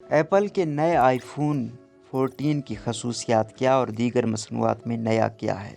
Apple के नए iPhone 14 की खसूसियात क्या और दीगर मसनूआत में नया क्या है?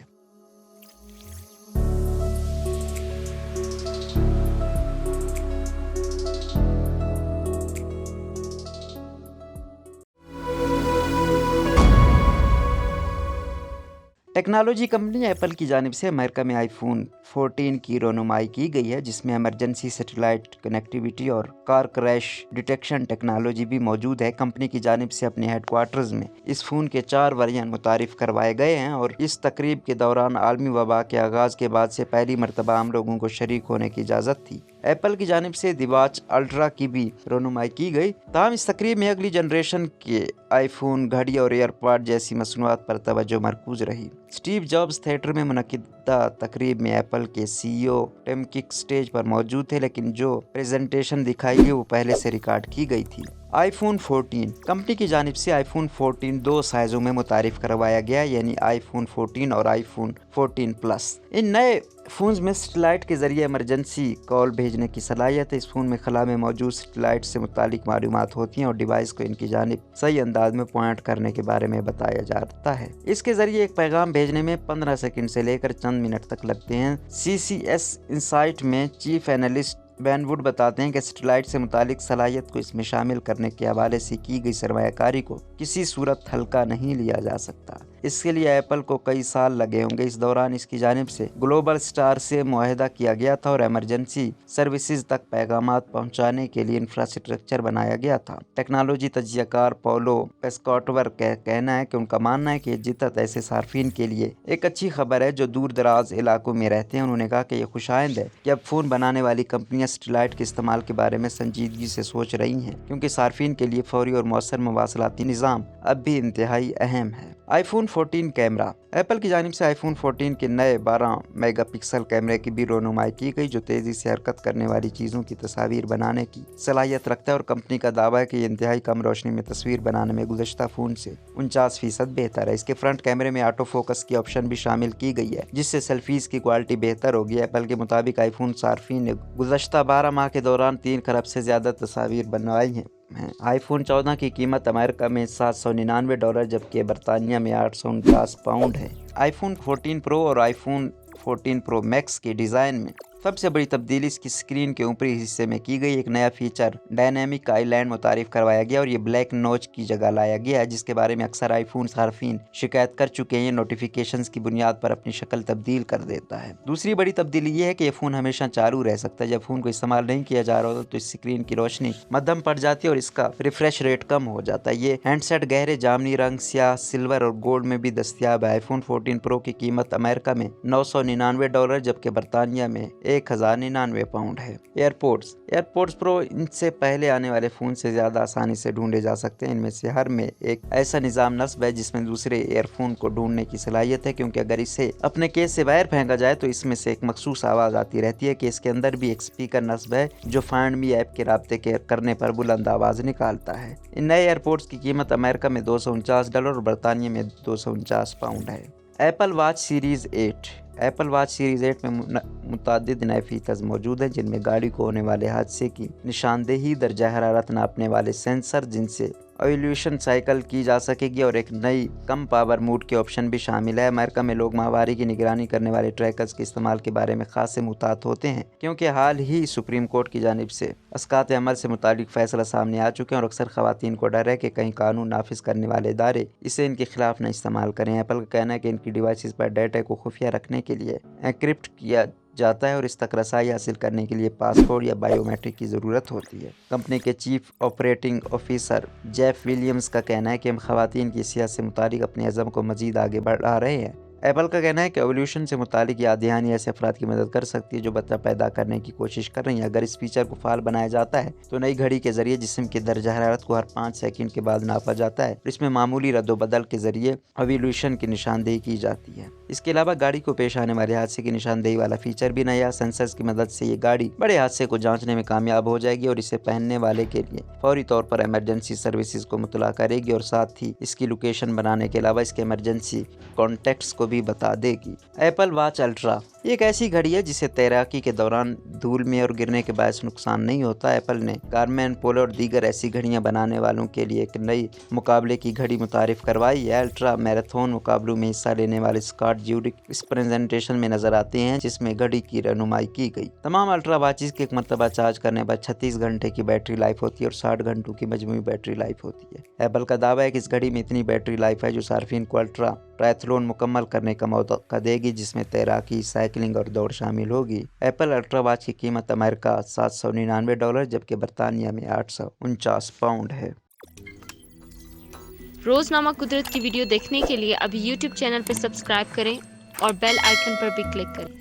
टेक्नोलॉजी कंपनी एप्पल की जानिब से अमेरिका में आईफोन 14 की रोनुमाई की गई है, जिसमें इमरजेंसी सैटेलाइट कनेक्टिविटी और कार क्रैश डिटेक्शन टेक्नोलॉजी भी मौजूद है। कंपनी की जानिब से अपने हेडक्वार्टर्स में इस फ़ोन के 4 वेरिएंट मुतारिफ करवाए गए हैं और इस तकरीब के दौरान आलमी वबा के आगाज़ के बाद से पहली मरतबा आम लोगों को शरीक होने की इजाज़त थी। एप्पल की जानिब से द वॉच अल्ट्रा की भी रोनुमाई की गई। ताहम इस तकरीब में अगली जनरेशन के आईफोन, घड़ी और एयरपॉड जैसी मसनूआत पर तवज्जो मरकूज रही। स्टीव जॉब्स थिएटर में मुनक्किदा तकरीब में एप्पल के सीईओ टिम कुक स्टेज पर मौजूद थे, लेकिन जो प्रेजेंटेशन दिखाई गई वो पहले से रिकॉर्ड की गई थी। आईफोन 14 कंपनी की जानिब से आईफोन 14 दो साइजों में मुतारिफ करवाया गया, यानी आईफोन 14 और आईफोन 14 प्लस। इन नए फ़ोन्स में सैटेलाइट के ज़रिए इमरजेंसी कॉल भेजने की सलाहियत है। इस फ़ोन में खला में मौजूद सैटेलाइट से मुतालिक मालूमात होती हैं और डिवाइस को इनकी जानिब सही अंदाज में पॉइंट करने के बारे में बताया जाता है। इसके ज़रिए एक पैगाम भेजने में 15 सेकंड से लेकर चंद मिनट तक लगते हैं। CCS इनसाइट में चीफ एनालिस्ट बेन वुड बताते हैं कि सैटेलाइट से मुतालिक सलाहियत को इसमें शामिल करने के हवाले से की गई सरमायाकारी को किसी सूरत हल्का नहीं लिया जा सकता। इसके लिए एप्पल को कई साल लगे होंगे। इस दौरान इसकी जानिब से ग्लोबल स्टार से मुआहदा किया गया था और इमरजेंसी सर्विसेज तक पैगामात पहुंचाने के लिए इंफ्रास्ट्रक्चर बनाया गया था। टेक्नोलॉजी तजियाकार पोलो पेस्कॉटवर का कहना है कि उनका मानना है कि जिद्दत ऐसे सार्फिन के लिए एक अच्छी खबर है जो दूर दराज इलाकों में रहते हैं। उन्होंने कहा कि यह खुशाइंद है कि अब फ़ोन बनाने वाली कंपनियां सैटेलाइट के इस्तेमाल के बारे में संजीदगी से सोच रही हैं, क्योंकि सार्फिन के लिए फौरी और मौसर मवासलाती निज़ाम अब भी इंतहाई अहम है। आईफोन 14 कैमरा एप्पल की जानिब से आईफोन 14 के नए 12 मेगापिक्सल कैमरे की भी रोनुमाई की गई, जो तेज़ी से हरकत करने वाली चीज़ों की तस्वीर बनाने की सलाहियत रखता है और कंपनी का दावा है कि ये इंतहाई कम रोशनी में तस्वीर बनाने में गुज़श्ता फ़ोन से 49% बेहतर है। इसके फ्रंट कैमरे में ऑटो फोकस की ऑप्शन भी शामिल की गई है, जिससे सेल्फीज़ की क्वालिटी बेहतर होगी। एप्पल के मुताबिक आईफोन सार्फिन ने गुज़श्ता 12 माह के दौरान 3 खरब से ज़्यादा तस्वीर बनवाई हैं। आईफोन 14 की कीमत अमेरिका में $799 जबकि बरतानिया में 849 पाउंड है। आईफोन 14 प्रो और आईफोन 14 प्रो मैक्स के डिज़ाइन में सबसे बड़ी तब्दीली इसकी स्क्रीन के ऊपरी हिस्से में की गई। एक नया फीचर डायनेमिक आईलैंड मुतारिफ करवाया गया और ये ब्लैक नोच की जगह लाया गया है, जिसके बारे में अक्सर आईफोन सार्फिन शिकायत कर चुके हैं। नोटिफिकेशंस की बुनियाद पर अपनी शक्ल तब्दील कर देता है। दूसरी बड़ी तब्दीली ये है कि यह फ़ोन हमेशा चालू रह सकता है। जब फ़ोन को इस्तेमाल नहीं किया जा रहा हो तो इस स्क्रीन की रोशनी मध्यम पड़ जाती है और इसका रिफ्रेश रेट कम हो जाता है। ये हैंडसेट गहरे जामनी रंग, स्याह, सिल्वर और गोल्ड में भी दस्तियाब है। आईफोन 14 प्रो की कीमत अमेरिका में $999 जबकि बरतानिया में 1099 पाउंड है। एयरपोर्ट्स प्रो इनसे पहले आने वाले फ़ोन से ज़्यादा आसानी से ढूंढे जा सकते हैं। इनमें से हर में एक ऐसा निज़ाम नस्ब है जिसमें दूसरे एयरफोन को ढूंढने की सलाहियत है, क्योंकि अगर इसे अपने केस से बाहर फेंका जाए तो इसमें से एक मखसूस आवाज़ आती रहती है कि इसके अंदर भी एक स्पीकर नस्ब है जो फाइंड मी ऐप के राब्ते करने पर बुलंद आवाज़ निकालता है। इन नए एयरपोर्ट्स की कीमत अमेरिका में $249 और बरतानिया में 249 पाउंड है। एप्पल वॉच सीरीज़ 8 में मुतअद्दिद नए फीचर्स मौजूद हैं, जिनमें गाड़ी को होने वाले हादसे की निशानदेही, दर्जा हरारत नापने वाले सेंसर जिनसे एवोल्यूशन साइकिल की जा सकेगी और एक नई कम पावर मोड के ऑप्शन भी शामिल है। अमेरिका में लोग माहवारी की निगरानी करने वाले ट्रैकर्स के इस्तेमाल के बारे में खास से मुतात होते हैं, क्योंकि हाल ही सुप्रीम कोर्ट की जानिब से अस्कात अमल से मुतालिक फैसला सामने आ चुके हैं और अक्सर खवातीन को डर है कि कहीं कानून नाफिज करने वाले इदारे इसे इनके खिलाफ न इस्तेमाल करें। एप्पल का कहना है कि इनकी डिवाइसेस पर डाटा को खुफिया रखने के लिए एनक्रिप्ट किया जाता है और इस तक रसाई हासिल करने के लिए पासपोर्ट या बायोमेट्रिक की ज़रूरत होती है। कंपनी के chief operating officer Jeff Williams का कहना है कि हम खवातीन की सियासत से मुतालिक अपने अज़म को मज़ीद आगे बढ़ा रहे हैं। एप्पल का कहना है कि एवोल्यूशन से मुतालिक याद दहानी ऐसे अफराद की मदद कर सकती है जो बच्चा पैदा करने की कोशिश कर रही हैं। अगर इस फीचर को फाल बनाया जाता है तो नई घड़ी के जरिए जिस्म की दर्जा हरारत को हर 5 सेकंड के बाद नापा जाता है। इसमें मामूली रद्दोबदल के जरिए एवोल्यूशन की निशानदेही की जाती है। इसके अलावा गाड़ी को पेश आने वाले हादसे की निशानदेही वाला फीचर भी नया। सेंसर्स की मदद से ये गाड़ी बड़े हादसे को जांचने में कामयाब हो जाएगी और इसे पहनने वाले के लिए फौरी तौर पर इमरजेंसी सर्विसेज को मुतला करेगी और साथ ही इसकी लोकेशन बनाने के अलावा इसके इमरजेंसी कॉन्टेक्ट्स को भी बता देगी। एप्पल वॉच अल्ट्रा एक ऐसी घड़ी है जिसे तैराकी के दौरान धूल में और गिरने के बायस नुकसान नहीं होता। एप्पल ने गारमिन, पोलो और दीगर ऐसी घड़ियां बनाने वालों के लिए एक नई मुकाबले की घड़ी मुतारिफ करवाई है। अल्ट्रा मैराथन मुकाबलों में हिस्सा लेने वाले स्कॉट ज्यूरिक इस प्रेजेंटेशन में नजर आते हैं, जिसमें घड़ी की रहनुमाई की गई। तमाम अल्ट्रा वॉचेस की एक मरतबा चार्ज करने पर 36 घंटे की बैटरी लाइफ होती है और 60 घंटों की मजमूई बैटरी लाइफ होती है। एप्पल का दावा है कि इस घड़ी में इतनी बैटरी लाइफ है जो सार्फिन को अल्ट्रा ट्रायथलॉन मुकम्मल करने का मौका देगी, जिसमें तैराकी, साइकिलिंग और दौड़ शामिल होगी। एप्पल अल्ट्रा वॉच की कीमत अमेरिका $799 जबकि बरतानिया में 849 पाउंड है। रोजनामा कुदरत की वीडियो देखने के लिए अभी YouTube चैनल पर सब्सक्राइब करें और बेल आइकन पर भी क्लिक करें।